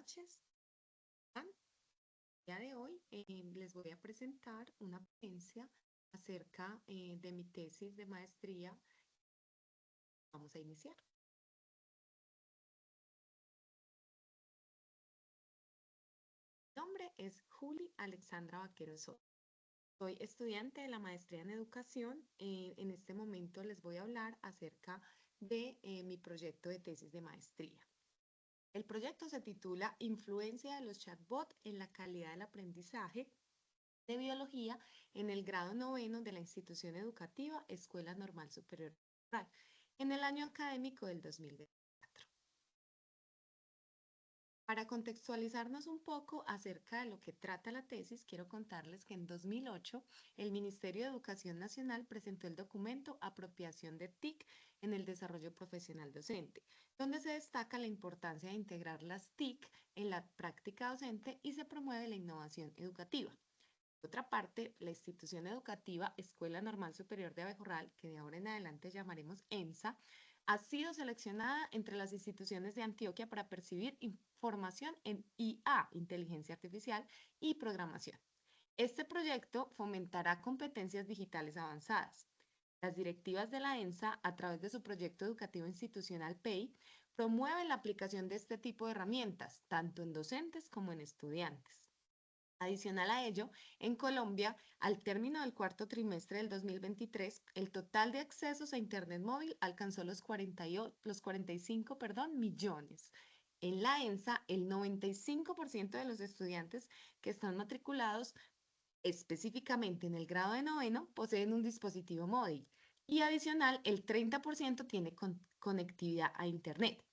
noches. El día de hoy les voy a presentar una ponencia acerca de mi tesis de maestría. Vamos a iniciar. Mi nombre es Juli Alexandra Vaquero Soto. Soy estudiante de la maestría en educación. En este momento les voy a hablar acerca de mi proyecto de tesis de maestría. El proyecto se titula Influencia de los chatbots en la calidad del aprendizaje de biología en el grado noveno de la institución educativa Escuela Normal Superior Rural, en el año académico del 2024. Para contextualizarnos un poco acerca de lo que trata la tesis, quiero contarles que en 2008 el Ministerio de Educación Nacional presentó el documento Apropiación de TIC en el desarrollo profesional docente, donde se destaca la importancia de integrar las TIC en la práctica docente y se promueve la innovación educativa. Por otra parte, la institución educativa Escuela Normal Superior de Abejorral, que de ahora en adelante llamaremos ENSA, ha sido seleccionada entre las instituciones de Antioquia para percibir información en IA, inteligencia artificial y programación. Este proyecto fomentará competencias digitales avanzadas. Las directivas de la ENSA, a través de su proyecto educativo institucional PEI, promueven la aplicación de este tipo de herramientas, tanto en docentes como en estudiantes. Adicional a ello, en Colombia, al término del cuarto trimestre del 2023, el total de accesos a Internet móvil alcanzó los 45 millones. En la ENSA, el 95% de los estudiantes que están matriculados específicamente en el grado de noveno poseen un dispositivo móvil y adicional, el 30% tiene conectividad a Internet.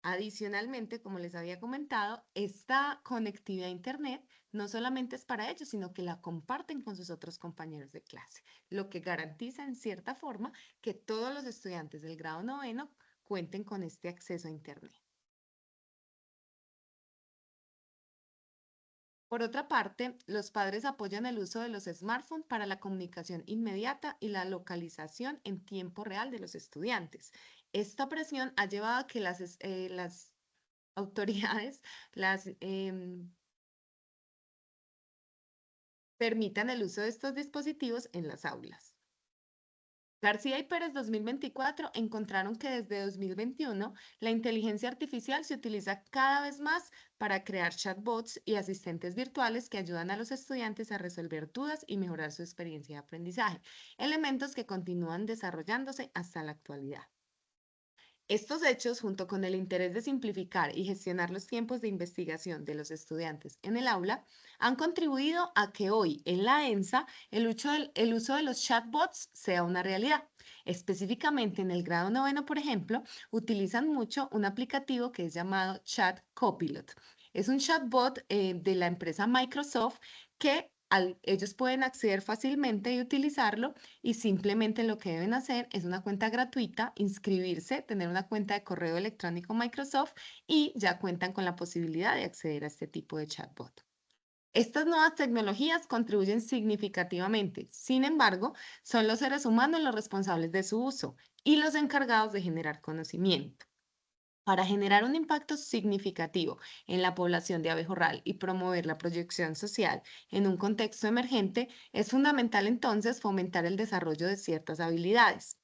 Adicionalmente, como les había comentado, esta conectividad a Internet no solamente es para ellos, sino que la comparten con sus otros compañeros de clase, lo que garantiza en cierta forma que todos los estudiantes del grado noveno cuenten con este acceso a Internet. Por otra parte, los padres apoyan el uso de los smartphones para la comunicación inmediata y la localización en tiempo real de los estudiantes. Esta presión ha llevado a que las autoridades permitan el uso de estos dispositivos en las aulas. García y Pérez 2024 encontraron que desde 2021 la inteligencia artificial se utiliza cada vez más para crear chatbots y asistentes virtuales que ayudan a los estudiantes a resolver dudas y mejorar su experiencia de aprendizaje, elementos que continúan desarrollándose hasta la actualidad. Estos hechos, junto con el interés de simplificar y gestionar los tiempos de investigación de los estudiantes en el aula, han contribuido a que hoy en la ENSA el uso de los chatbots sea una realidad. Específicamente en el grado noveno, por ejemplo, utilizan mucho un aplicativo que es llamado Chat Copilot. Es un chatbot de la empresa Microsoft que ellos pueden acceder fácilmente y utilizarlo, y simplemente lo que deben hacer es una cuenta gratuita, inscribirse, tener una cuenta de correo electrónico Microsoft y ya cuentan con la posibilidad de acceder a este tipo de chatbot. Estas nuevas tecnologías contribuyen significativamente. Sin embargo, son los seres humanos los responsables de su uso y los encargados de generar conocimiento. Para generar un impacto significativo en la población de Abejorral y promover la proyección social en un contexto emergente, es fundamental entonces fomentar el desarrollo de ciertas habilidades.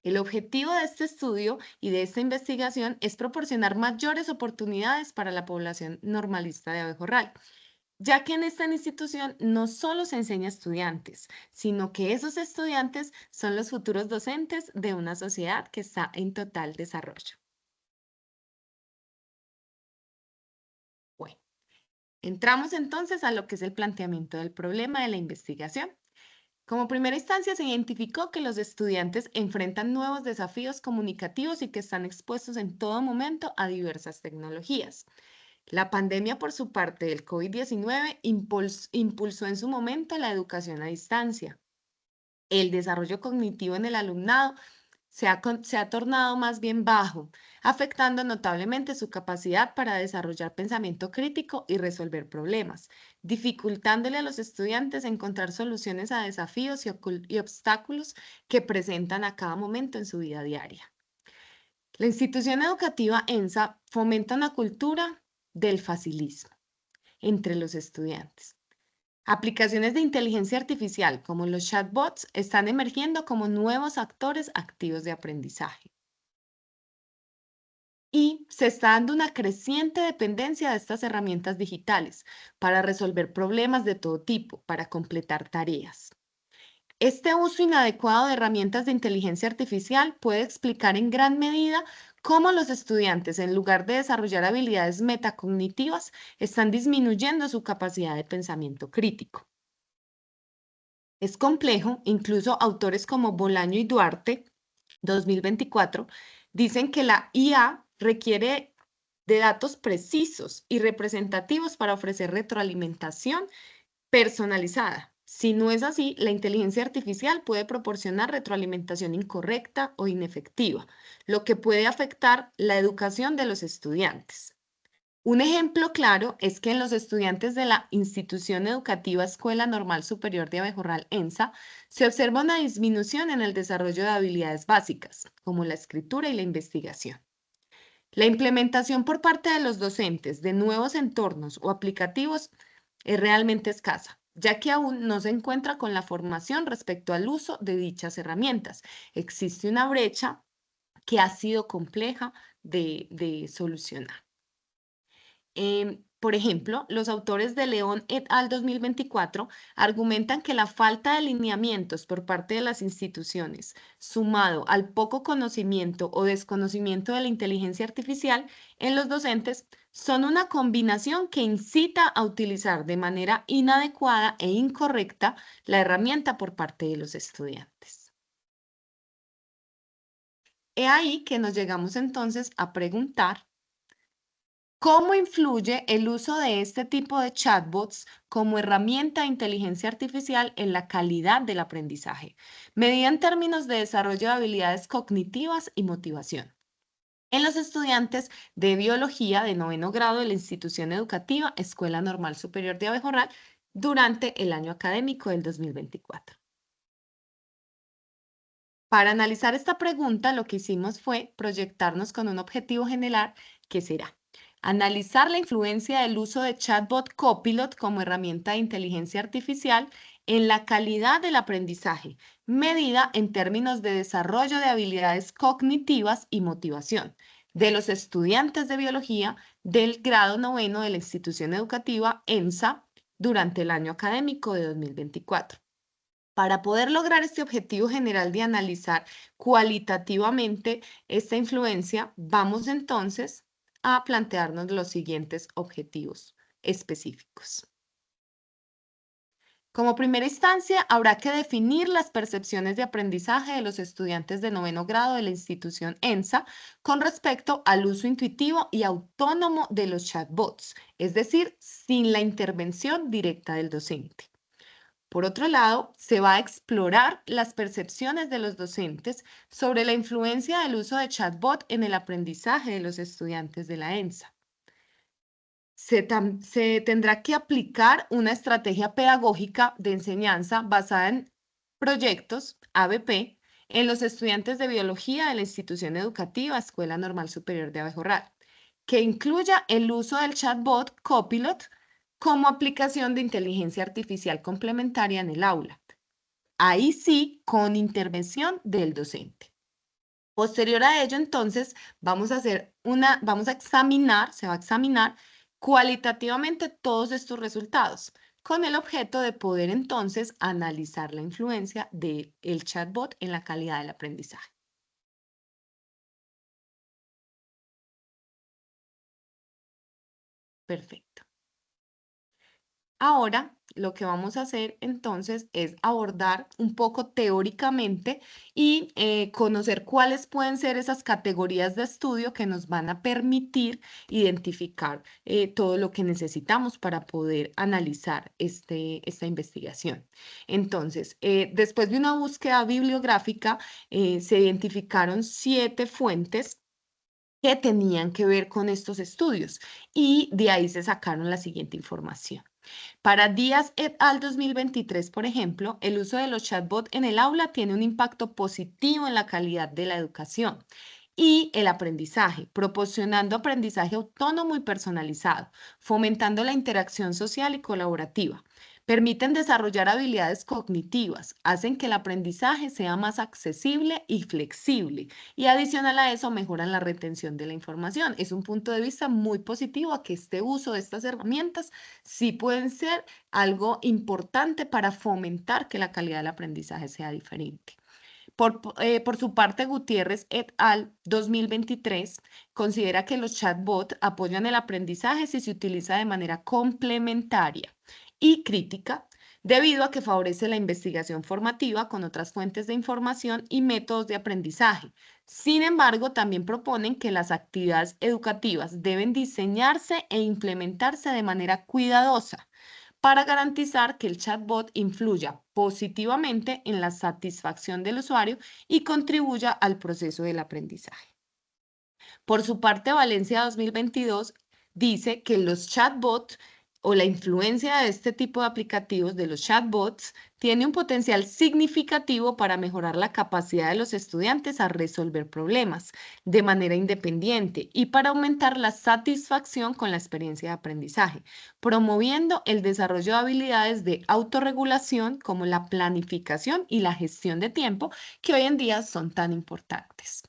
El objetivo de este estudio y de esta investigación es proporcionar mayores oportunidades para la población normalista de Abejorral, ya que en esta institución no solo se enseña a estudiantes, sino que esos estudiantes son los futuros docentes de una sociedad que está en total desarrollo. Bueno. Entramos entonces a lo que es el planteamiento del problema de la investigación. Como primera instancia, se identificó que los estudiantes enfrentan nuevos desafíos comunicativos y que están expuestos en todo momento a diversas tecnologías. La pandemia, por su parte, del COVID-19 impulsó en su momento la educación a distancia. El desarrollo cognitivo en el alumnado se ha tornado más bien bajo, afectando notablemente su capacidad para desarrollar pensamiento crítico y resolver problemas, dificultándole a los estudiantes encontrar soluciones a desafíos y obstáculos que presentan a cada momento en su vida diaria. La institución educativa ENSA fomenta una cultura del facilismo entre los estudiantes. Aplicaciones de inteligencia artificial como los chatbots están emergiendo como nuevos actores activos de aprendizaje. Y se está dando una creciente dependencia de estas herramientas digitales para resolver problemas de todo tipo, para completar tareas. Este uso inadecuado de herramientas de inteligencia artificial puede explicar en gran medida cómo los estudiantes, en lugar de desarrollar habilidades metacognitivas, están disminuyendo su capacidad de pensamiento crítico. Es complejo, incluso autores como Bolaño y Duarte, 2024, dicen que la IA requiere de datos precisos y representativos para ofrecer retroalimentación personalizada. Si no es así, la inteligencia artificial puede proporcionar retroalimentación incorrecta o inefectiva, lo que puede afectar la educación de los estudiantes. Un ejemplo claro es que en los estudiantes de la institución educativa Escuela Normal Superior de Abejorral, ENSA, se observa una disminución en el desarrollo de habilidades básicas, como la escritura y la investigación. La implementación por parte de los docentes de nuevos entornos o aplicativos es realmente escasa, ya que aún no se encuentra con la formación respecto al uso de dichas herramientas. Existe una brecha que ha sido compleja de solucionar. Por ejemplo, los autores de León et al. 2024 argumentan que la falta de lineamientos por parte de las instituciones, sumado al poco conocimiento o desconocimiento de la inteligencia artificial en los docentes, son una combinación que incita a utilizar de manera inadecuada e incorrecta la herramienta por parte de los estudiantes. He ahí que nos llegamos entonces a preguntar: ¿cómo influye el uso de este tipo de chatbots como herramienta de inteligencia artificial en la calidad del aprendizaje, medida en términos de desarrollo de habilidades cognitivas y motivación? En los estudiantes de biología de noveno grado de la institución educativa Escuela Normal Superior de Abejorral durante el año académico del 2024. Para analizar esta pregunta, lo que hicimos fue proyectarnos con un objetivo general que será analizar la influencia del uso de Chatbot Copilot como herramienta de inteligencia artificial en la calidad del aprendizaje, medida en términos de desarrollo de habilidades cognitivas y motivación de los estudiantes de biología del grado noveno de la institución educativa ENSA durante el año académico de 2024. Para poder lograr este objetivo general de analizar cualitativamente esta influencia, vamos entonces a plantearnos los siguientes objetivos específicos. Como primera instancia, habrá que definir las percepciones de aprendizaje de los estudiantes de noveno grado de la institución ENSA con respecto al uso intuitivo y autónomo de los chatbots, es decir, sin la intervención directa del docente. Por otro lado, se va a explorar las percepciones de los docentes sobre la influencia del uso de chatbot en el aprendizaje de los estudiantes de la ENSA. Se tendrá que aplicar una estrategia pedagógica de enseñanza basada en proyectos ABP en los estudiantes de biología de la institución educativa Escuela Normal Superior de Abejorral, que incluya el uso del chatbot Copilot como aplicación de inteligencia artificial complementaria en el aula. Ahí sí, con intervención del docente. Posterior a ello, entonces, vamos a examinar, se va a examinar cualitativamente todos estos resultados, con el objeto de poder entonces analizar la influencia del chatbot en la calidad del aprendizaje. Perfecto. Ahora, lo que vamos a hacer entonces es abordar un poco teóricamente y conocer cuáles pueden ser esas categorías de estudio que nos van a permitir identificar todo lo que necesitamos para poder analizar esta investigación. Entonces, después de una búsqueda bibliográfica, se identificaron 7 fuentes que tenían que ver con estos estudios y de ahí se sacaron la siguiente información. Para Díaz et al. 2023, por ejemplo, el uso de los chatbots en el aula tiene un impacto positivo en la calidad de la educación y el aprendizaje, proporcionando aprendizaje autónomo y personalizado, fomentando la interacción social y colaborativa. Permiten desarrollar habilidades cognitivas, hacen que el aprendizaje sea más accesible y flexible y adicional a eso mejoran la retención de la información. Es un punto de vista muy positivo a que este uso de estas herramientas sí pueden ser algo importante para fomentar que la calidad del aprendizaje sea diferente. Por su parte, Gutiérrez et al. 2023 considera que los chatbots apoyan el aprendizaje si se utiliza de manera complementaria y crítica, debido a que favorece la investigación formativa con otras fuentes de información y métodos de aprendizaje. Sin embargo, también proponen que las actividades educativas deben diseñarse e implementarse de manera cuidadosa para garantizar que el chatbot influya positivamente en la satisfacción del usuario y contribuya al proceso del aprendizaje. Por su parte, Valencia 2022 dice que los chatbots o la influencia de este tipo de aplicativos, de los chatbots, tiene un potencial significativo para mejorar la capacidad de los estudiantes a resolver problemas de manera independiente y para aumentar la satisfacción con la experiencia de aprendizaje, promoviendo el desarrollo de habilidades de autorregulación como la planificación y la gestión de tiempo, que hoy en día son tan importantes.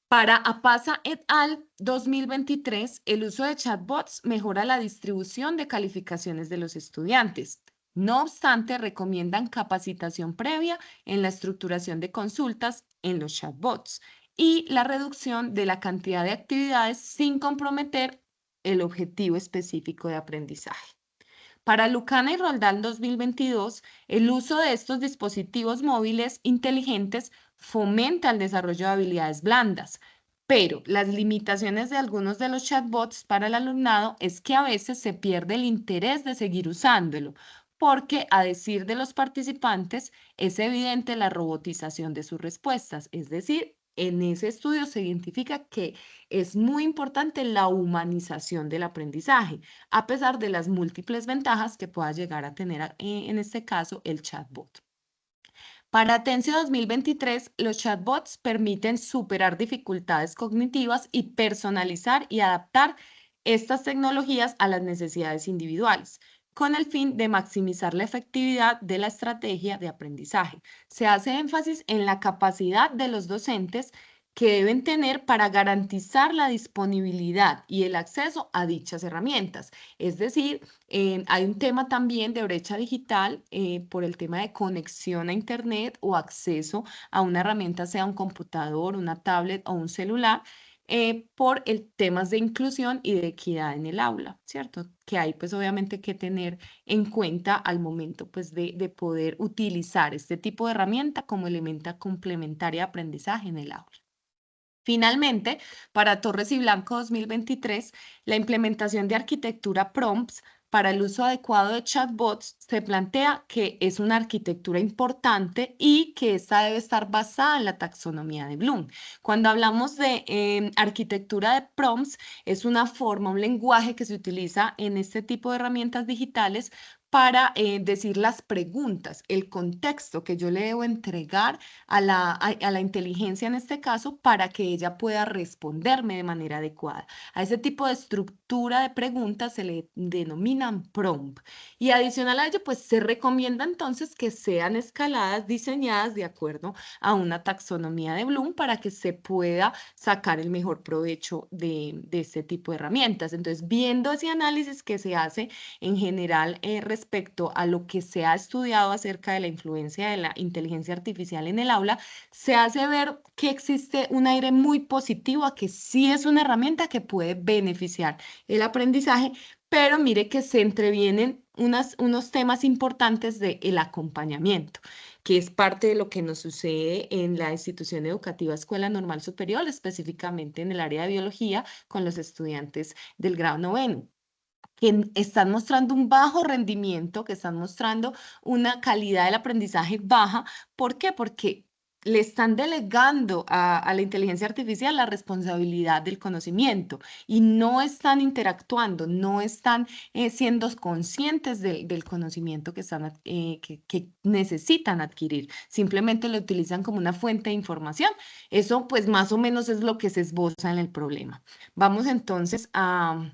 Para APASA et al. 2023, el uso de chatbots mejora la distribución de calificaciones de los estudiantes. No obstante, recomiendan capacitación previa en la estructuración de consultas en los chatbots y la reducción de la cantidad de actividades sin comprometer el objetivo específico de aprendizaje. Para Lucana y Roldán 2022, el uso de estos dispositivos móviles inteligentes fomenta el desarrollo de habilidades blandas, pero las limitaciones de algunos de los chatbots para el alumnado es que a veces se pierde el interés de seguir usándolo, porque a decir de los participantes es evidente la robotización de sus respuestas, es decir, en ese estudio se identifica que es muy importante la humanización del aprendizaje a pesar de las múltiples ventajas que pueda llegar a tener en este caso el chatbot. Para Atencio 2023, los chatbots permiten superar dificultades cognitivas y personalizar y adaptar estas tecnologías a las necesidades individuales, con el fin de maximizar la efectividad de la estrategia de aprendizaje. Se hace énfasis en la capacidad de los docentes que deben tener para garantizar la disponibilidad y el acceso a dichas herramientas. Es decir, hay un tema también de brecha digital por el tema de conexión a Internet o acceso a una herramienta, sea un computador, una tablet o un celular, por el temas de inclusión y de equidad en el aula, ¿cierto? Que hay pues obviamente que tener en cuenta al momento pues de poder utilizar este tipo de herramienta como elemento complementario de aprendizaje en el aula. Finalmente, para Torres y Blanco 2023, la implementación de arquitectura prompts para el uso adecuado de chatbots se plantea que es una arquitectura importante y que esta debe estar basada en la taxonomía de Bloom. Cuando hablamos de arquitectura de prompts, es una forma, un lenguaje que se utiliza en este tipo de herramientas digitales para decir las preguntas, el contexto que yo le debo entregar a la inteligencia en este caso para que ella pueda responderme de manera adecuada. A ese tipo de estructura de preguntas se le denominan prompt. Y adicional a ello, pues se recomienda entonces que sean escaladas diseñadas de acuerdo a una taxonomía de Bloom para que se pueda sacar el mejor provecho de este tipo de herramientas. Entonces, viendo ese análisis que se hace en general respecto a lo que se ha estudiado acerca de la influencia de la inteligencia artificial en el aula, se hace ver que existe un aire muy positivo a que sí es una herramienta que puede beneficiar el aprendizaje, pero mire que se entrevienen unos temas importantes del acompañamiento, que es parte de lo que nos sucede en la institución educativa Escuela Normal Superior, específicamente en el área de biología, con los estudiantes del grado noveno que están mostrando un bajo rendimiento, que están mostrando una calidad del aprendizaje baja. ¿Por qué? Porque le están delegando a la inteligencia artificial la responsabilidad del conocimiento y no están interactuando, no están siendo conscientes del conocimiento que, que necesitan adquirir. Simplemente lo utilizan como una fuente de información. Eso pues más o menos es lo que se esboza en el problema. Vamos entonces a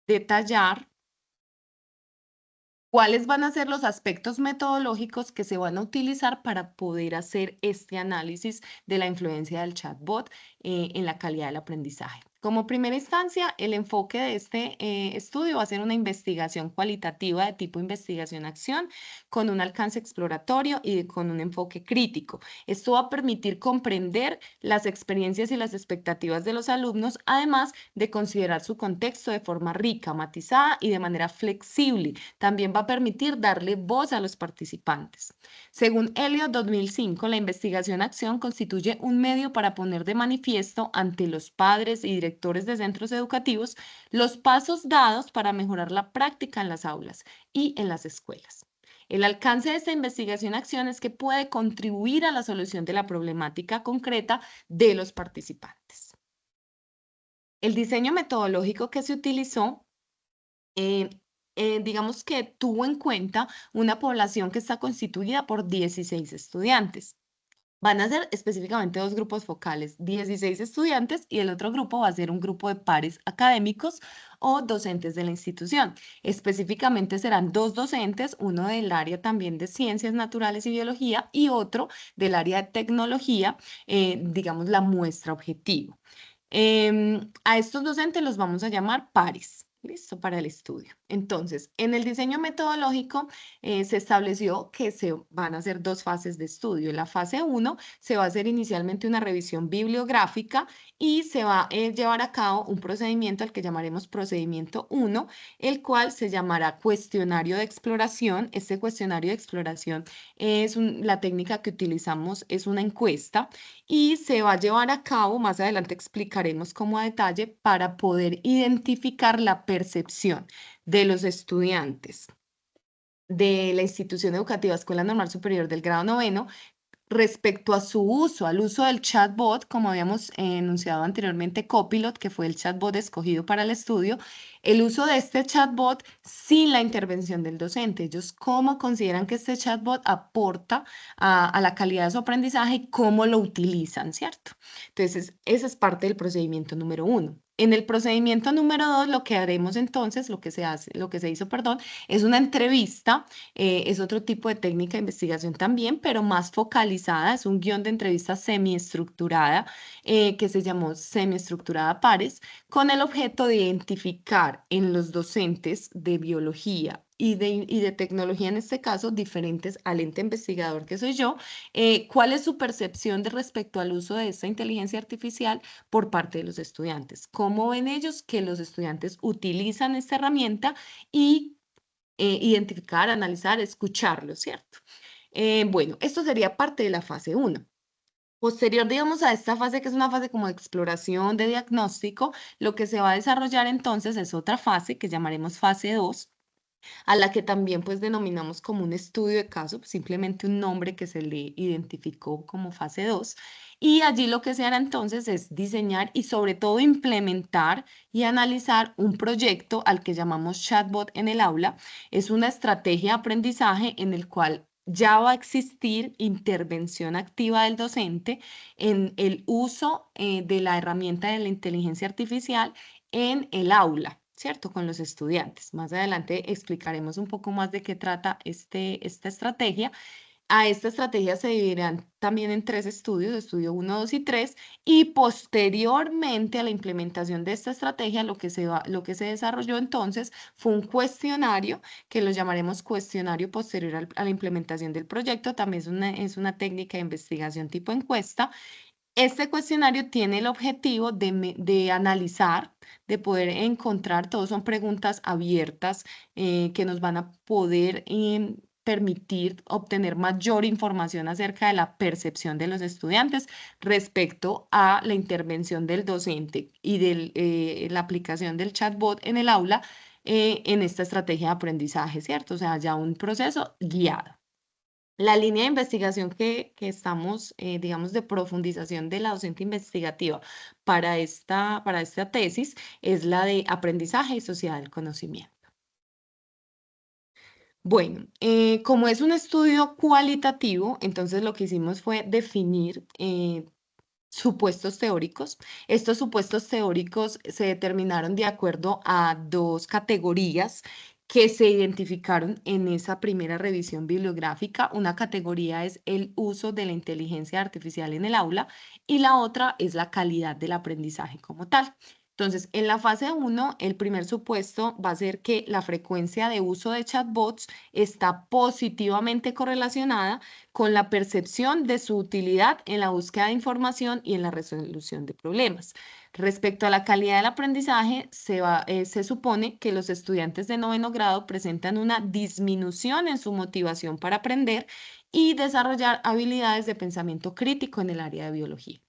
detallar cuáles van a ser los aspectos metodológicos que se van a utilizar para poder hacer este análisis de la influencia del chatbot en la calidad del aprendizaje. Como primera instancia, el enfoque de este estudio va a ser una investigación cualitativa de tipo investigación-acción con un alcance exploratorio y con un enfoque crítico. Esto va a permitir comprender las experiencias y las expectativas de los alumnos, además de considerar su contexto de forma rica, matizada y de manera flexible. También va a permitir darle voz a los participantes. Según Elliott 2005, la investigación-acción constituye un medio para poner de manifiesto ante los padres y directores de centros educativos los pasos dados para mejorar la práctica en las aulas y en las escuelas. El alcance de esta investigación-acción es que puede contribuir a la solución de la problemática concreta de los participantes. El diseño metodológico que se utilizó eh, digamos que tuvo en cuenta una población que está constituida por 16 estudiantes. Van a ser específicamente dos grupos focales, 16 estudiantes y el otro grupo va a ser un grupo de pares académicos o docentes de la institución. Específicamente serán dos docentes, uno del área también de ciencias naturales y biología y otro del área de tecnología, digamos la muestra objetivo. A estos docentes los vamos a llamar pares. Listo para el estudio. Entonces, en el diseño metodológico se estableció que se van a hacer dos fases de estudio. En la fase 1 se va a hacer inicialmente una revisión bibliográfica y se va a llevar a cabo un procedimiento al que llamaremos procedimiento 1, el cual se llamará cuestionario de exploración. Este cuestionario de exploración es la técnica que utilizamos, es una encuesta y se va a llevar a cabo, más adelante explicaremos cómo a detalle, para poder identificar la percepción de los estudiantes de la institución educativa Escuela Normal Superior del grado noveno respecto a su uso, al uso del chatbot, como habíamos enunciado anteriormente, Copilot, que fue el chatbot escogido para el estudio, el uso de este chatbot sin la intervención del docente. Ellos cómo consideran que este chatbot aporta a la calidad de su aprendizaje y cómo lo utilizan, ¿cierto? Entonces, esa es parte del procedimiento número 1. En el procedimiento número 2, lo que haremos entonces, lo que se hace, lo que se hizo, perdón, es una entrevista, es otro tipo de técnica de investigación también, pero más focalizada, es un guión de entrevista semiestructurada, que se llamó semiestructurada pares, con el objeto de identificar en los docentes de biología y de tecnología, en este caso, diferentes al ente investigador que soy yo, cuál es su percepción de respecto al uso de esta inteligencia artificial por parte de los estudiantes. ¿Cómo ven ellos que los estudiantes utilizan esta herramienta y identificar, analizar, escucharlo, ¿cierto? Bueno, esto sería parte de la fase 1. Posterior, digamos, a esta fase, que es una fase como de exploración, de diagnóstico, lo que se va a desarrollar entonces es otra fase que llamaremos fase 2, a la que también pues denominamos como un estudio de caso, simplemente un nombre que se le identificó como fase 2. Y allí lo que se hará entonces es diseñar y sobre todo implementar y analizar un proyecto al que llamamos chatbot en el aula. Es una estrategia de aprendizaje en el cual ya va a existir intervención activa del docente en el uso de la herramienta de la inteligencia artificial en el aula, ¿cierto? Con los estudiantes. Más adelante explicaremos un poco más de qué trata esta estrategia. A esta estrategia se dividirán también en 3 estudios, estudio 1, 2 y 3, y posteriormente a la implementación de esta estrategia, lo que se desarrolló entonces fue un cuestionario, que lo llamaremos cuestionario posterior a la implementación del proyecto, también es una técnica de investigación tipo encuesta. Este cuestionario tiene el objetivo de analizar, de poder encontrar, todos son preguntas abiertas que nos van a poder permitir obtener mayor información acerca de la percepción de los estudiantes respecto a la intervención del docente y de la aplicación del chatbot en el aula en esta estrategia de aprendizaje, ¿cierto? O sea, ya un proceso guiado. La línea de investigación que estamos, digamos, de profundización de la docente investigativa para esta tesis es la de aprendizaje y sociedad del conocimiento. Bueno, como es un estudio cualitativo, entonces lo que hicimos fue definir supuestos teóricos. Estos supuestos teóricos se determinaron de acuerdo a dos categorías que se identificaron en esa primera revisión bibliográfica. Una categoría es el uso de la inteligencia artificial en el aula y la otra es la calidad del aprendizaje como tal. Entonces, en la fase 1, el primer supuesto va a ser que la frecuencia de uso de chatbots está positivamente correlacionada con la percepción de su utilidad en la búsqueda de información y en la resolución de problemas. Respecto a la calidad del aprendizaje, se supone que los estudiantes de noveno grado presentan una disminución en su motivación para aprender y desarrollar habilidades de pensamiento crítico en el área de biología.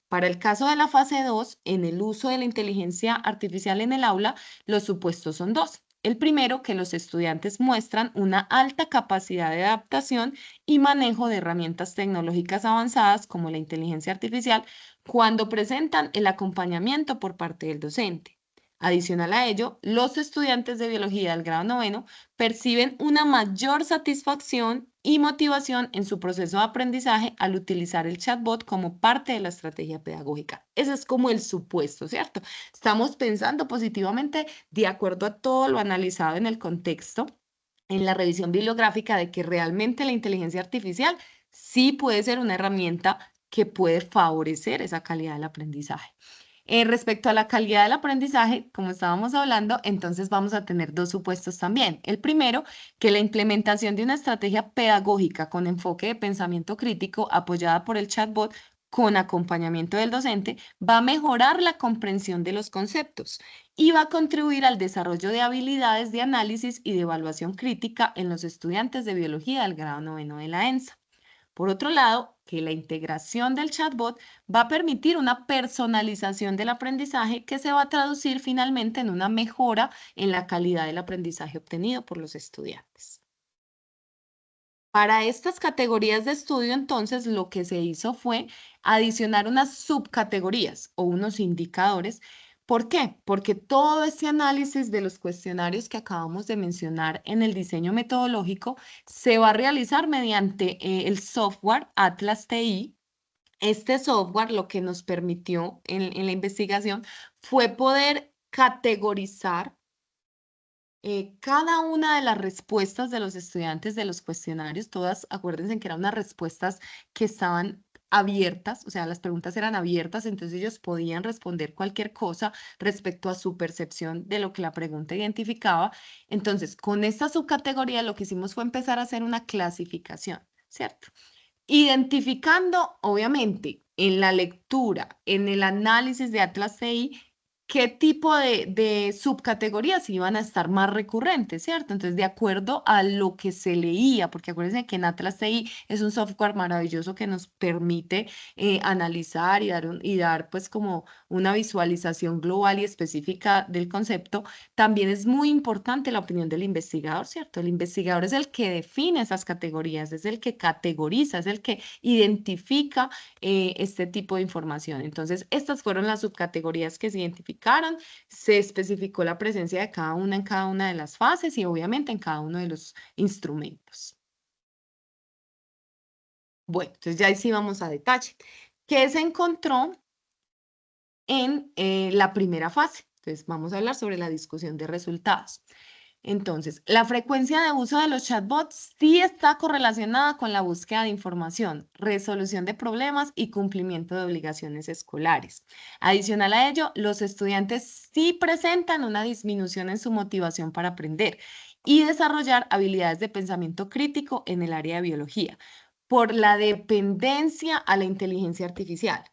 Para el caso de la fase 2, en el uso de la inteligencia artificial en el aula, los supuestos son dos. El primero, que los estudiantes muestran una alta capacidad de adaptación y manejo de herramientas tecnológicas avanzadas como la inteligencia artificial cuando presentan el acompañamiento por parte del docente. Adicional a ello, los estudiantes de biología del grado noveno perciben una mayor satisfacción y motivación en su proceso de aprendizaje al utilizar el chatbot como parte de la estrategia pedagógica. Ese es como el supuesto, ¿cierto? Estamos pensando positivamente de acuerdo a todo lo analizado en el contexto, en la revisión bibliográfica, de que realmente la inteligencia artificial sí puede ser una herramienta que puede favorecer esa calidad del aprendizaje. Respecto a la calidad del aprendizaje, como estábamos hablando, entonces vamos a tener dos supuestos también. El primero, que la implementación de una estrategia pedagógica con enfoque de pensamiento crítico apoyada por el chatbot con acompañamiento del docente va a mejorar la comprensión de los conceptos y va a contribuir al desarrollo de habilidades de análisis y de evaluación crítica en los estudiantes de biología del grado noveno de la ENSA. Por otro lado, que la integración del chatbot va a permitir una personalización del aprendizaje que se va a traducir finalmente en una mejora en la calidad del aprendizaje obtenido por los estudiantes. Para estas categorías de estudio, entonces, lo que se hizo fue adicionar unas subcategorías o unos indicadores. ¿Por qué? Porque todo este análisis de los cuestionarios que acabamos de mencionar en el diseño metodológico se va a realizar mediante el software Atlas TI. Este software lo que nos permitió en la investigación fue poder categorizar cada una de las respuestas de los estudiantes de los cuestionarios. Todas, acuérdense que eran unas respuestas que estaban abiertas, o sea, las preguntas eran abiertas, entonces ellos podían responder cualquier cosa respecto a su percepción de lo que la pregunta identificaba. Entonces, con esta subcategoría lo que hicimos fue empezar a hacer una clasificación, ¿cierto? Identificando, obviamente, en la lectura, en el análisis de Atlas CI, qué tipo de subcategorías iban a estar más recurrentes, ¿cierto? Entonces, de acuerdo a lo que se leía, porque acuérdense que en Atlas TI es un software maravilloso que nos permite analizar y dar pues como una visualización global y específica del concepto. También es muy importante la opinión del investigador, ¿cierto? El investigador es el que define esas categorías, es el que categoriza, es el que identifica este tipo de información. Entonces, estas fueron las subcategorías que se identificaron, se especificó la presencia de cada una en cada una de las fases y obviamente en cada uno de los instrumentos. Bueno, entonces ya ahí sí vamos a detalle. ¿Qué se encontró en la primera fase? Entonces, vamos a hablar sobre la discusión de resultados. Entonces, la frecuencia de uso de los chatbots sí está correlacionada con la búsqueda de información, resolución de problemas y cumplimiento de obligaciones escolares. Adicional a ello, los estudiantes sí presentan una disminución en su motivación para aprender y desarrollar habilidades de pensamiento crítico en el área de biología por la dependencia a la inteligencia artificial.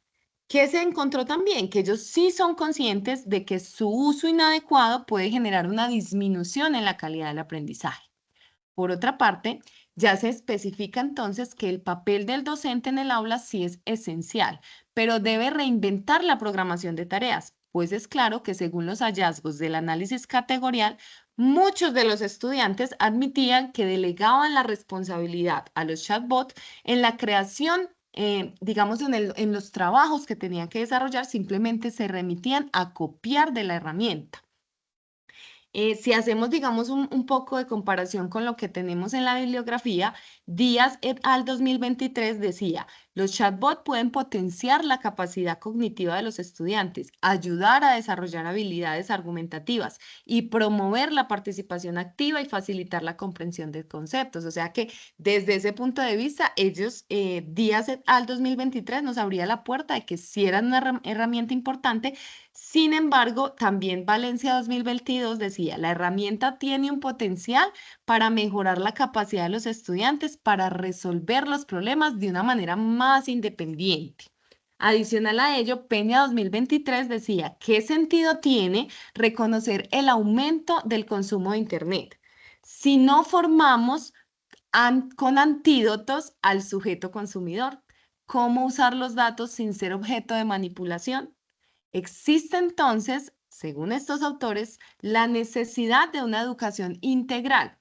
¿Qué se encontró también? Que ellos sí son conscientes de que su uso inadecuado puede generar una disminución en la calidad del aprendizaje. Por otra parte, ya se especifica entonces que el papel del docente en el aula sí es esencial, pero debe reinventar la programación de tareas, pues es claro que según los hallazgos del análisis categorial, Muchos de los estudiantes admitían que delegaban la responsabilidad a los chatbots en la creación, digamos, en los trabajos que tenían que desarrollar, simplemente se remitían a copiar de la herramienta. Si hacemos, digamos, un poco de comparación con lo que tenemos en la bibliografía, Díaz et al. 2023 decía, los chatbots pueden potenciar la capacidad cognitiva de los estudiantes, ayudar a desarrollar habilidades argumentativas y promover la participación activa y facilitar la comprensión de conceptos. O sea que desde ese punto de vista, ellos, Díaz et al. 2023 nos abría la puerta de que sí eran una herramienta importante. Sin embargo, también Valencia 2022 decía, la herramienta tiene un potencial para mejorar la capacidad de los estudiantes para resolver los problemas de una manera más independiente. Adicional a ello, Peña 2023 decía, ¿qué sentido tiene reconocer el aumento del consumo de Internet si no formamos con antídotos al sujeto consumidor? ¿Cómo usar los datos sin ser objeto de manipulación? Existe entonces, según estos autores, la necesidad de una educación integral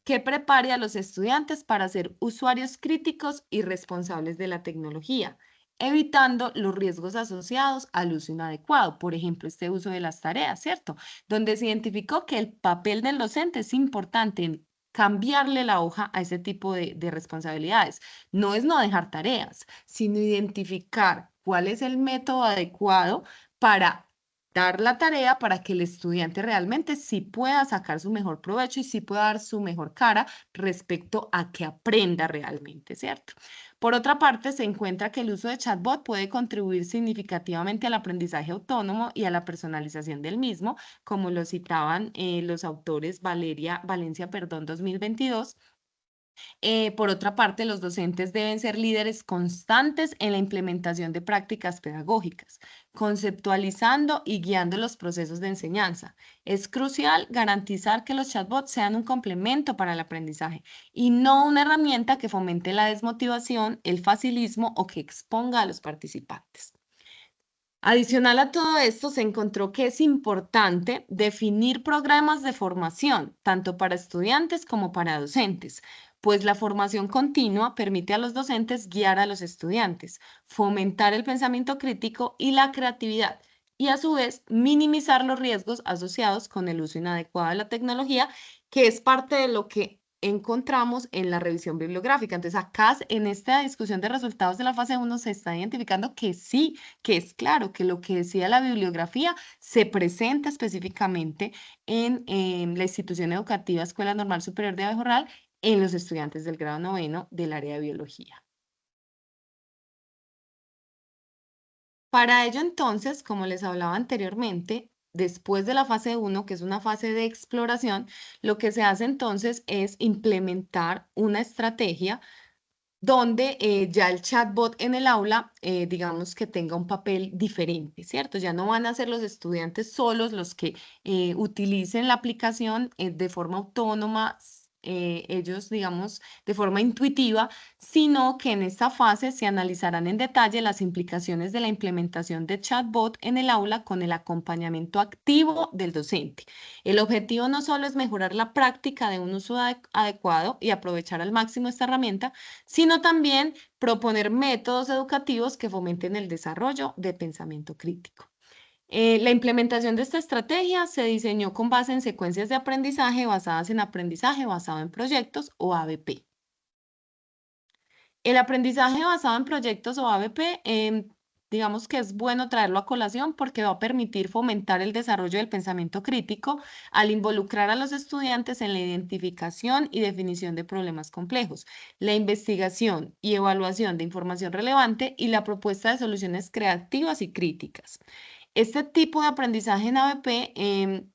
que prepare a los estudiantes para ser usuarios críticos y responsables de la tecnología, evitando los riesgos asociados al uso inadecuado, por ejemplo, este uso de las tareas, ¿cierto? Donde se identificó que el papel del docente es importante en cambiarle la hoja a ese tipo de responsabilidades. No es no dejar tareas, sino identificar cuál es el método adecuado para dar la tarea para que el estudiante realmente sí pueda sacar su mejor provecho y sí pueda dar su mejor cara respecto a que aprenda realmente, ¿cierto? Por otra parte, se encuentra que el uso de chatbot puede contribuir significativamente al aprendizaje autónomo y a la personalización del mismo, como lo citaban los autores Valencia, 2022. Por otra parte, los docentes deben ser líderes constantes en la implementación de prácticas pedagógicas, conceptualizando y guiando los procesos de enseñanza. Es crucial garantizar que los chatbots sean un complemento para el aprendizaje y no una herramienta que fomente la desmotivación, el facilismo o que exponga a los participantes. Adicional a todo esto, se encontró que es importante definir programas de formación, tanto para estudiantes como para docentes, pues la formación continua permite a los docentes guiar a los estudiantes, fomentar el pensamiento crítico y la creatividad, y a su vez minimizar los riesgos asociados con el uso inadecuado de la tecnología, que es parte de lo que encontramos en la revisión bibliográfica. Entonces, acá en esta discusión de resultados de la fase 1 se está identificando que sí, que es claro que lo que decía la bibliografía se presenta específicamente en la institución educativa Escuela Normal Superior de Abejorral en los estudiantes del grado noveno del área de biología. Para ello, entonces, como les hablaba anteriormente, después de la fase 1, que es una fase de exploración, lo que se hace entonces es implementar una estrategia donde ya el chatbot en el aula, digamos que tenga un papel diferente, ¿cierto? Ya no van a ser los estudiantes solos los que utilicen la aplicación de forma autónoma, ellos, digamos, de forma intuitiva, sino que en esta fase se analizarán en detalle las implicaciones de la implementación de chatbot en el aula con el acompañamiento activo del docente. El objetivo no solo es mejorar la práctica de un uso adecuado y aprovechar al máximo esta herramienta, sino también proponer métodos educativos que fomenten el desarrollo de pensamiento crítico. La implementación de esta estrategia se diseñó con base en secuencias de aprendizaje basadas en aprendizaje basado en proyectos o ABP. El aprendizaje basado en proyectos o ABP, digamos que es bueno traerlo a colación porque va a permitir fomentar el desarrollo del pensamiento crítico al involucrar a los estudiantes en la identificación y definición de problemas complejos, la investigación y evaluación de información relevante y la propuesta de soluciones creativas y críticas. Este tipo de aprendizaje en ABP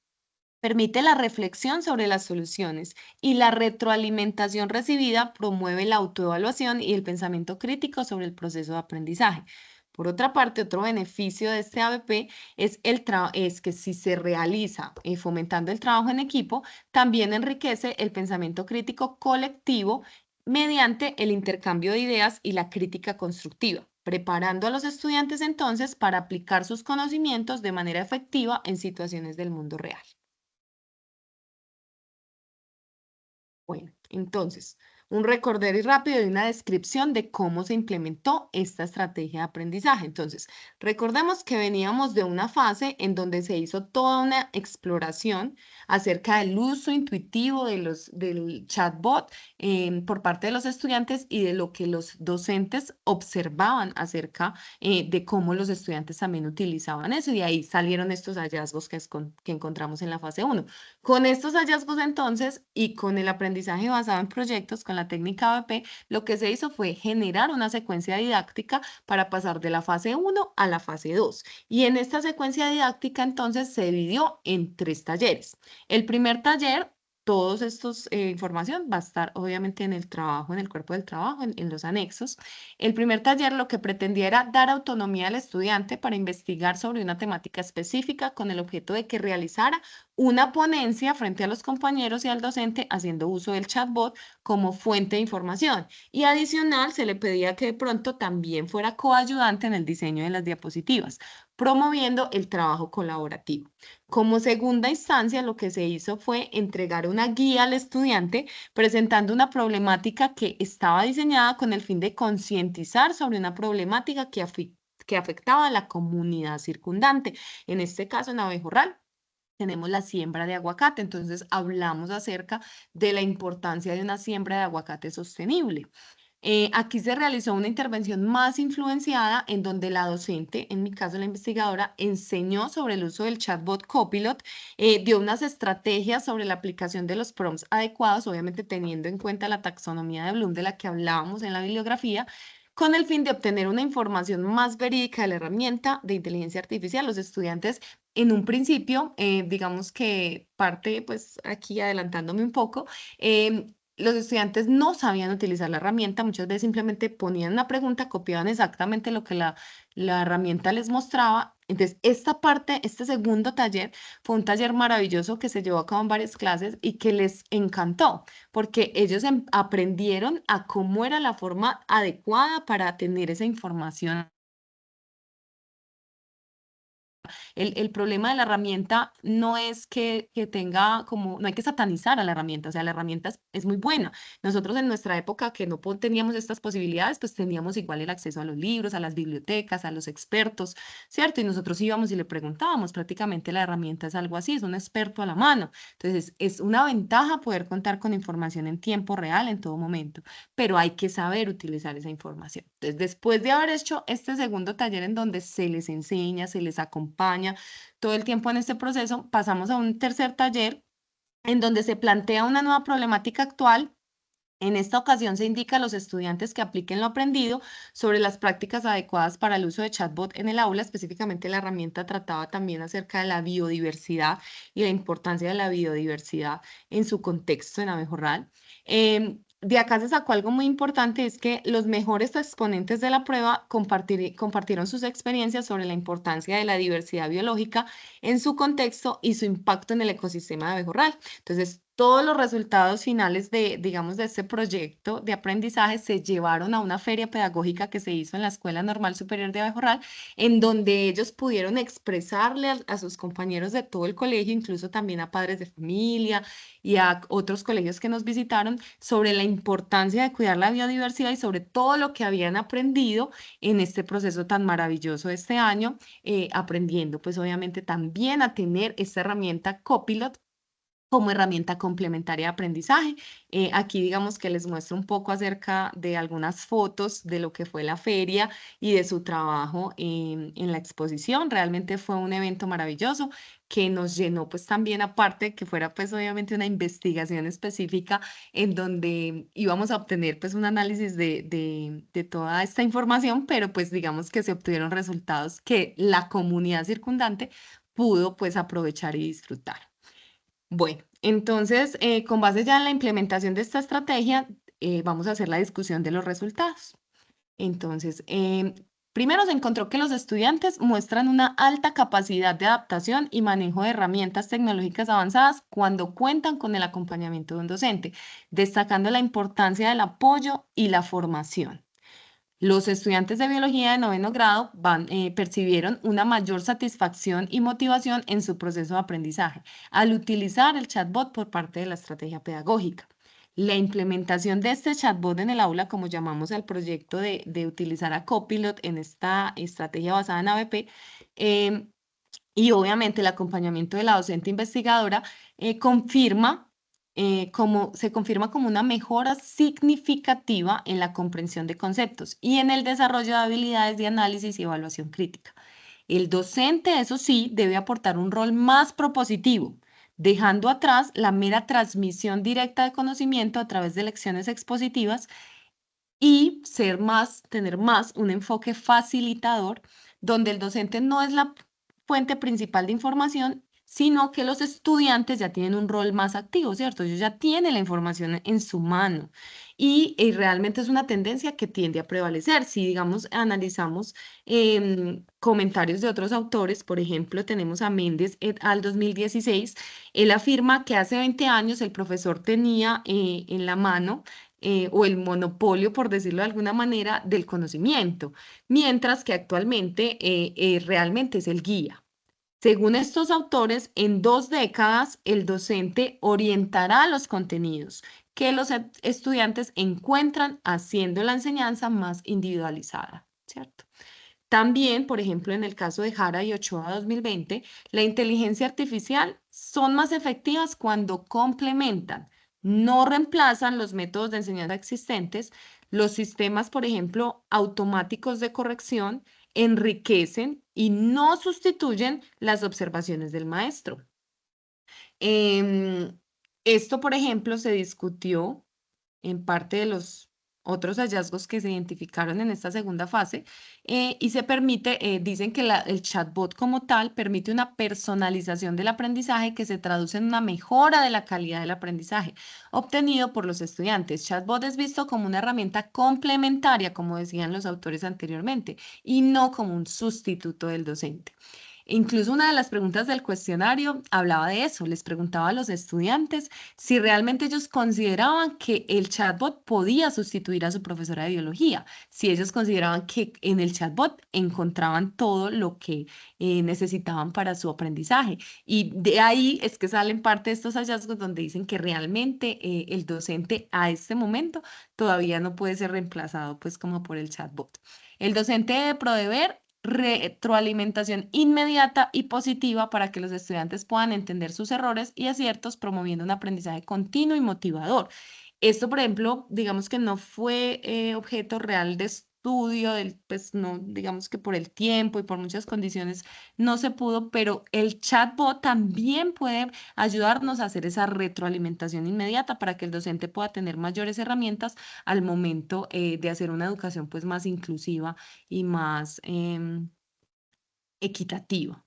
permite la reflexión sobre las soluciones y la retroalimentación recibida promueve la autoevaluación y el pensamiento crítico sobre el proceso de aprendizaje. Por otra parte, otro beneficio de este ABP es que si se realiza fomentando el trabajo en equipo, también enriquece el pensamiento crítico colectivo mediante el intercambio de ideas y la crítica constructiva, preparando a los estudiantes entonces para aplicar sus conocimientos de manera efectiva en situaciones del mundo real. Bueno, entonces, un recorder rápido y una descripción de cómo se implementó esta estrategia de aprendizaje. Entonces, recordemos que veníamos de una fase en donde se hizo toda una exploración acerca del uso intuitivo del chatbot por parte de los estudiantes y de lo que los docentes observaban acerca de cómo los estudiantes también utilizaban eso. Y ahí salieron estos hallazgos que encontramos en la fase uno. Con estos hallazgos entonces y con el aprendizaje basado en proyectos, con la técnica ABP, lo que se hizo fue generar una secuencia didáctica para pasar de la fase uno a la fase 2. Y en esta secuencia didáctica entonces se dividió en 3 talleres. El primer taller, todos estos información va a estar obviamente en el trabajo, en el cuerpo del trabajo, en los anexos. El primer taller lo que pretendía era dar autonomía al estudiante para investigar sobre una temática específica con el objeto de que realizara una ponencia frente a los compañeros y al docente haciendo uso del chatbot como fuente de información. Y adicional, se le pedía que de pronto también fuera coayudante en el diseño de las diapositivas, promoviendo el trabajo colaborativo. Como segunda instancia, lo que se hizo fue entregar una guía al estudiante presentando una problemática que estaba diseñada con el fin de concientizar sobre una problemática que afectaba a la comunidad circundante, en este caso en Abejorral tenemos la siembra de aguacate. Entonces, hablamos acerca de la importancia de una siembra de aguacate sostenible. Aquí se realizó una intervención más influenciada en donde la docente, en mi caso la investigadora, enseñó sobre el uso del chatbot Copilot, dio unas estrategias sobre la aplicación de los prompts adecuados, obviamente teniendo en cuenta la taxonomía de Bloom de la que hablábamos en la bibliografía, con el fin de obtener una información más verídica de la herramienta de inteligencia artificial. Los estudiantes en un principio, digamos que parte, pues aquí adelantándome un poco, los estudiantes no sabían utilizar la herramienta, muchas veces simplemente ponían una pregunta, copiaban exactamente lo que la herramienta les mostraba. Entonces, esta parte, este segundo taller, fue un taller maravilloso que se llevó a cabo en varias clases y que les encantó, porque ellos aprendieron a cómo era la forma adecuada para tener esa información. El problema de la herramienta no es que tenga como, no hay que satanizar a la herramienta, o sea, la herramienta es muy buena. Nosotros en nuestra época que no teníamos estas posibilidades, pues teníamos igual el acceso a los libros, a las bibliotecas, a los expertos, ¿cierto? Y nosotros íbamos y le preguntábamos, prácticamente la herramienta es algo así, es un experto a la mano. Entonces, es una ventaja poder contar con información en tiempo real en todo momento, pero hay que saber utilizar esa información. Entonces, después de haber hecho este segundo taller en donde se les enseña, se les acompaña todo el tiempo en este proceso, pasamos a un tercer taller en donde se plantea una nueva problemática actual. En esta ocasión se indica a los estudiantes que apliquen lo aprendido sobre las prácticas adecuadas para el uso de chatbot en el aula. Específicamente la herramienta trataba también acerca de la biodiversidad y la importancia de la biodiversidad en su contexto en Abejorral. De acá se sacó algo muy importante, es que los mejores exponentes de la prueba compartieron sus experiencias sobre la importancia de la diversidad biológica en su contexto y su impacto en el ecosistema de Abejorral. Entonces, todos los resultados finales de, digamos, de este proyecto de aprendizaje se llevaron a una feria pedagógica que se hizo en la Escuela Normal Superior de Abejorral, en donde ellos pudieron expresarle a sus compañeros de todo el colegio, incluso también a padres de familia y a otros colegios que nos visitaron, sobre la importancia de cuidar la biodiversidad y sobre todo lo que habían aprendido en este proceso tan maravilloso de este año, aprendiendo pues obviamente también a tener esta herramienta Copilot como herramienta complementaria de aprendizaje. Aquí digamos que les muestro un poco acerca de algunas fotos de lo que fue la feria y de su trabajo en la exposición. Realmente fue un evento maravilloso que nos llenó pues también aparte que fuera pues obviamente una investigación específica en donde íbamos a obtener pues un análisis de toda esta información, pero pues digamos que se obtuvieron resultados que la comunidad circundante pudo pues aprovechar y disfrutar. Bueno, entonces, con base ya en la implementación de esta estrategia, vamos a hacer la discusión de los resultados. Entonces, primero se encontró que los estudiantes muestran una alta capacidad de adaptación y manejo de herramientas tecnológicas avanzadas cuando cuentan con el acompañamiento de un docente, destacando la importancia del apoyo y la formación. Los estudiantes de biología de noveno grado percibieron una mayor satisfacción y motivación en su proceso de aprendizaje al utilizar el chatbot por parte de la estrategia pedagógica. La implementación de este chatbot en el aula, como llamamos al proyecto de utilizar a Copilot en esta estrategia basada en ABP, y obviamente el acompañamiento de la docente investigadora se confirma como una mejora significativa en la comprensión de conceptos y en el desarrollo de habilidades de análisis y evaluación crítica. El docente, eso sí, debe aportar un rol más propositivo, dejando atrás la mera transmisión directa de conocimiento a través de lecciones expositivas y tener más un enfoque facilitador, donde el docente no es la fuente principal de información, sino que los estudiantes ya tienen un rol más activo, ¿cierto? Ellos ya tienen la información en su mano y realmente es una tendencia que tiende a prevalecer. Si, digamos, analizamos comentarios de otros autores, por ejemplo, tenemos a Méndez et al 2016, él afirma que hace 20 años el profesor tenía en la mano o el monopolio, por decirlo de alguna manera, del conocimiento, mientras que actualmente realmente es el guía. Según estos autores, en 2 décadas el docente orientará los contenidos que los estudiantes encuentran, haciendo la enseñanza más individualizada, ¿cierto? También, por ejemplo, en el caso de Jara y Ochoa 2020, la inteligencia artificial son más efectivas cuando complementan, no reemplazan los métodos de enseñanza existentes. Los sistemas, por ejemplo, automáticos de corrección, enriquecen y no sustituyen las observaciones del maestro. Em, Esto, por ejemplo, se discutió en parte de los otros hallazgos que se identificaron en esta segunda fase y se permite, dicen que el chatbot como tal permite una personalización del aprendizaje que se traduce en una mejora de la calidad del aprendizaje obtenido por los estudiantes. Chatbot es visto como una herramienta complementaria, como decían los autores anteriormente, y no como un sustituto del docente. Incluso una de las preguntas del cuestionario hablaba de eso. Les preguntaba a los estudiantes si realmente ellos consideraban que el chatbot podía sustituir a su profesora de biología, si ellos consideraban que en el chatbot encontraban todo lo que necesitaban para su aprendizaje. Y de ahí es que salen parte de estos hallazgos donde dicen que realmente el docente a este momento todavía no puede ser reemplazado pues como por el chatbot. El docente debe proveer retroalimentación inmediata y positiva para que los estudiantes puedan entender sus errores y aciertos, promoviendo un aprendizaje continuo y motivador. Esto, por ejemplo, digamos que no fue objeto real de estudio, pues no, digamos que por el tiempo y por muchas condiciones no se pudo, pero el chatbot también puede ayudarnos a hacer esa retroalimentación inmediata para que el docente pueda tener mayores herramientas al momento de hacer una educación pues más inclusiva y más equitativa.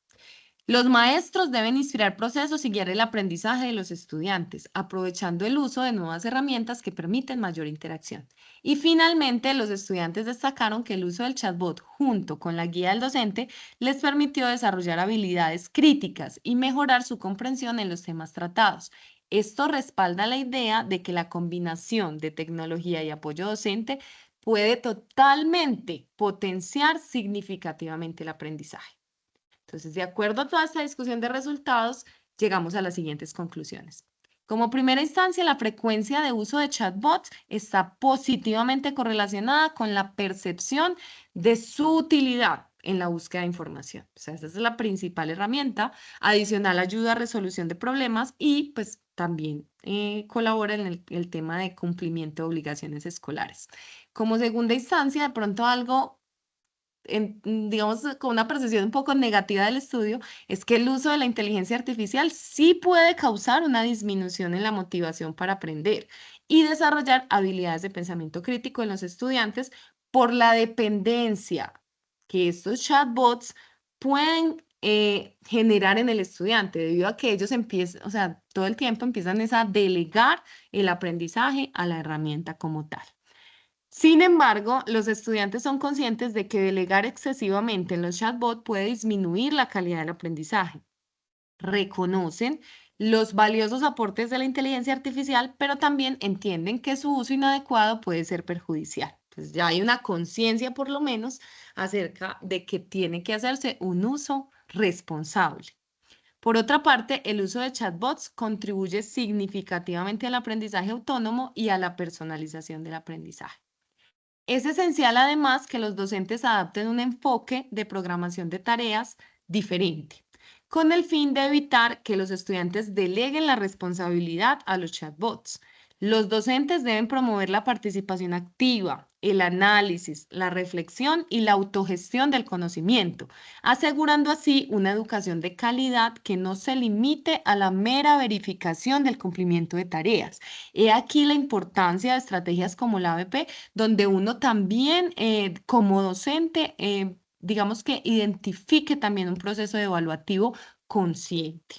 Los maestros deben inspirar procesos y guiar el aprendizaje de los estudiantes, aprovechando el uso de nuevas herramientas que permiten mayor interacción. Y finalmente, los estudiantes destacaron que el uso del chatbot junto con la guía del docente les permitió desarrollar habilidades críticas y mejorar su comprensión en los temas tratados. Esto respalda la idea de que la combinación de tecnología y apoyo docente puede totalmente potenciar significativamente el aprendizaje. Entonces, de acuerdo a toda esta discusión de resultados, llegamos a las siguientes conclusiones. Como primera instancia, la frecuencia de uso de chatbots está positivamente correlacionada con la percepción de su utilidad en la búsqueda de información. O sea, esa es la principal herramienta. Adicional, ayuda a resolución de problemas y pues también colabora en el tema de cumplimiento de obligaciones escolares. Como segunda instancia, de pronto algo digamos, con una percepción un poco negativa del estudio, es que el uso de la inteligencia artificial sí puede causar una disminución en la motivación para aprender y desarrollar habilidades de pensamiento crítico en los estudiantes por la dependencia que estos chatbots pueden generar en el estudiante, debido a que ellos empiezan, o sea, todo el tiempo empiezan a delegar el aprendizaje a la herramienta como tal. Sin embargo, los estudiantes son conscientes de que delegar excesivamente en los chatbots puede disminuir la calidad del aprendizaje. Reconocen los valiosos aportes de la inteligencia artificial, pero también entienden que su uso inadecuado puede ser perjudicial. Pues ya hay una conciencia, por lo menos, acerca de que tiene que hacerse un uso responsable. Por otra parte, el uso de chatbots contribuye significativamente al aprendizaje autónomo y a la personalización del aprendizaje. Es esencial además que los docentes adapten un enfoque de programación de tareas diferente, con el fin de evitar que los estudiantes deleguen la responsabilidad a los chatbots. Los docentes deben promover la participación activa, el análisis, la reflexión y la autogestión del conocimiento, asegurando así una educación de calidad que no se limite a la mera verificación del cumplimiento de tareas. He aquí la importancia de estrategias como la ABP, donde uno también como docente, digamos que identifique también un proceso evaluativo consciente.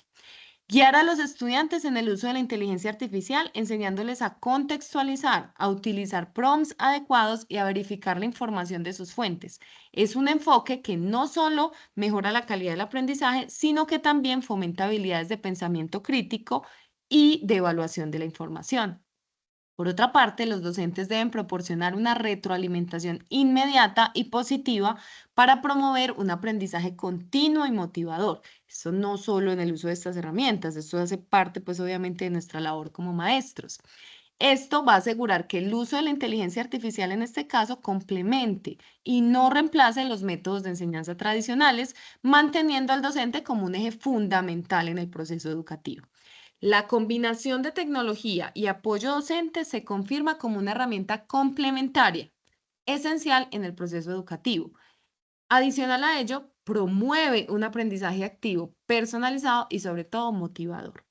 Guiar a los estudiantes en el uso de la inteligencia artificial, enseñándoles a contextualizar, a utilizar prompts adecuados y a verificar la información de sus fuentes. Es un enfoque que no solo mejora la calidad del aprendizaje, sino que también fomenta habilidades de pensamiento crítico y de evaluación de la información. Por otra parte, los docentes deben proporcionar una retroalimentación inmediata y positiva para promover un aprendizaje continuo y motivador. Eso no solo en el uso de estas herramientas, esto hace parte, pues, obviamente, de nuestra labor como maestros. Esto va a asegurar que el uso de la inteligencia artificial en este caso complemente y no reemplace los métodos de enseñanza tradicionales, manteniendo al docente como un eje fundamental en el proceso educativo. La combinación de tecnología y apoyo docente se confirma como una herramienta complementaria, esencial en el proceso educativo. Adicional a ello, promueve un aprendizaje activo, personalizado y sobre todo motivador.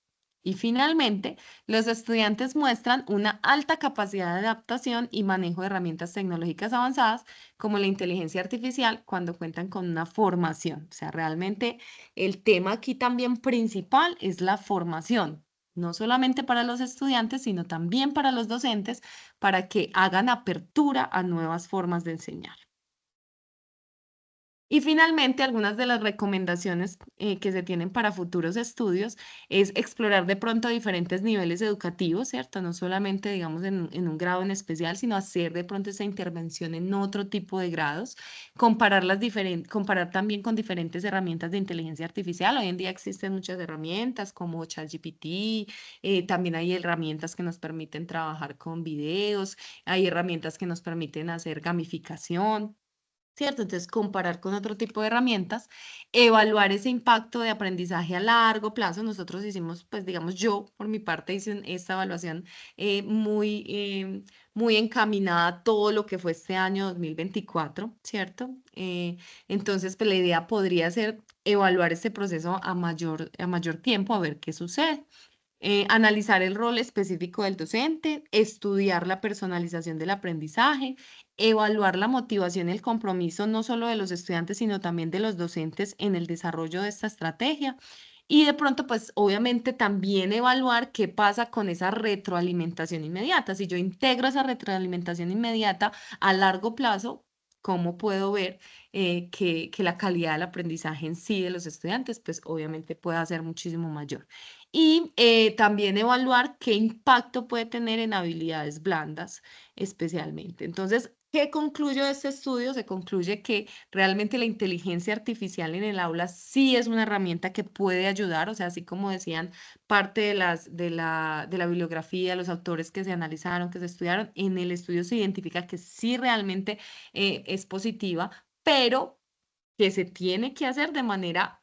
Y finalmente, los estudiantes muestran una alta capacidad de adaptación y manejo de herramientas tecnológicas avanzadas como la inteligencia artificial cuando cuentan con una formación. O sea, realmente el tema aquí también principal es la formación, no solamente para los estudiantes, sino también para los docentes, para que hagan apertura a nuevas formas de enseñar. Y finalmente, algunas de las recomendaciones que se tienen para futuros estudios es explorar de pronto diferentes niveles educativos, ¿cierto? No solamente, digamos, en un grado en especial, sino hacer de pronto esa intervención en otro tipo de grados, comparar también con diferentes herramientas de inteligencia artificial. Hoy en día existen muchas herramientas como ChatGPT, también hay herramientas que nos permiten trabajar con videos, hay herramientas que nos permiten hacer gamificación. ¿Cierto? Entonces, comparar con otro tipo de herramientas, evaluar ese impacto de aprendizaje a largo plazo. Nosotros hicimos, pues digamos, yo por mi parte hice esta evaluación muy encaminada a todo lo que fue este año 2024, ¿cierto? Entonces, pues la idea podría ser evaluar este proceso a mayor tiempo, a ver qué sucede. Analizar el rol específico del docente, estudiar la personalización del aprendizaje, evaluar la motivación y el compromiso no solo de los estudiantes, sino también de los docentes en el desarrollo de esta estrategia. Y de pronto, pues obviamente también evaluar qué pasa con esa retroalimentación inmediata. Si yo integro esa retroalimentación inmediata a largo plazo, ¿cómo puedo ver que la calidad del aprendizaje en sí de los estudiantes, pues obviamente pueda ser muchísimo mayor? Y también evaluar qué impacto puede tener en habilidades blandas especialmente. Entonces, ¿qué concluyo de este estudio? Se concluye que realmente la inteligencia artificial en el aula sí es una herramienta que puede ayudar, o sea, así como decían parte de la bibliografía, los autores que se analizaron, que se estudiaron, en el estudio se identifica que sí realmente es positiva, pero que se tiene que hacer de manera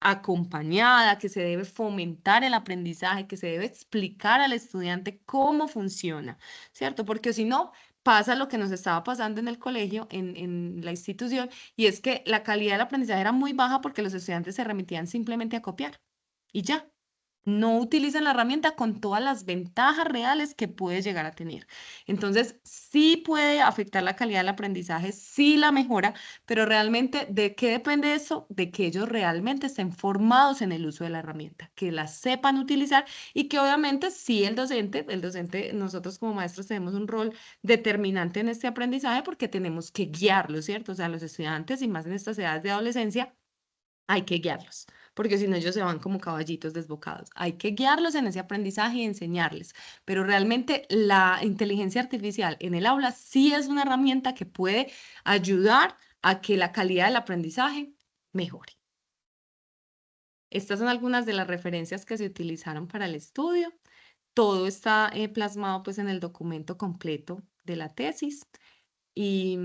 acompañada, que se debe fomentar el aprendizaje, que se debe explicar al estudiante cómo funciona, ¿cierto? Porque si no, pasa lo que nos estaba pasando en el colegio, en la institución, y es que la calidad del aprendizaje era muy baja porque los estudiantes se remitían simplemente a copiar y ya. No utilizan la herramienta con todas las ventajas reales que puede llegar a tener. Entonces, sí puede afectar la calidad del aprendizaje, sí la mejora, pero realmente, ¿de qué depende eso? De que ellos realmente estén formados en el uso de la herramienta, que la sepan utilizar y que obviamente sí el docente, nosotros como maestros tenemos un rol determinante en este aprendizaje porque tenemos que guiarlos, ¿cierto? O sea, los estudiantes y más en estas edades de adolescencia hay que guiarlos, porque si no ellos se van como caballitos desbocados. Hay que guiarlos en ese aprendizaje y enseñarles, pero realmente la inteligencia artificial en el aula sí es una herramienta que puede ayudar a que la calidad del aprendizaje mejore. Estas son algunas de las referencias que se utilizaron para el estudio. Todo está plasmado pues en el documento completo de la tesis. Y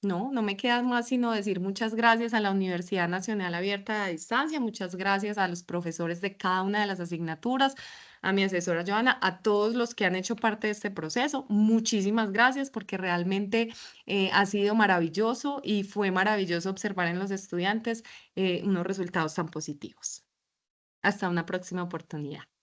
no me queda más sino decir muchas gracias a la Universidad Nacional Abierta a Distancia, muchas gracias a los profesores de cada una de las asignaturas, a mi asesora Joana, a todos los que han hecho parte de este proceso. Muchísimas gracias porque realmente ha sido maravilloso y fue maravilloso observar en los estudiantes unos resultados tan positivos. Hasta una próxima oportunidad.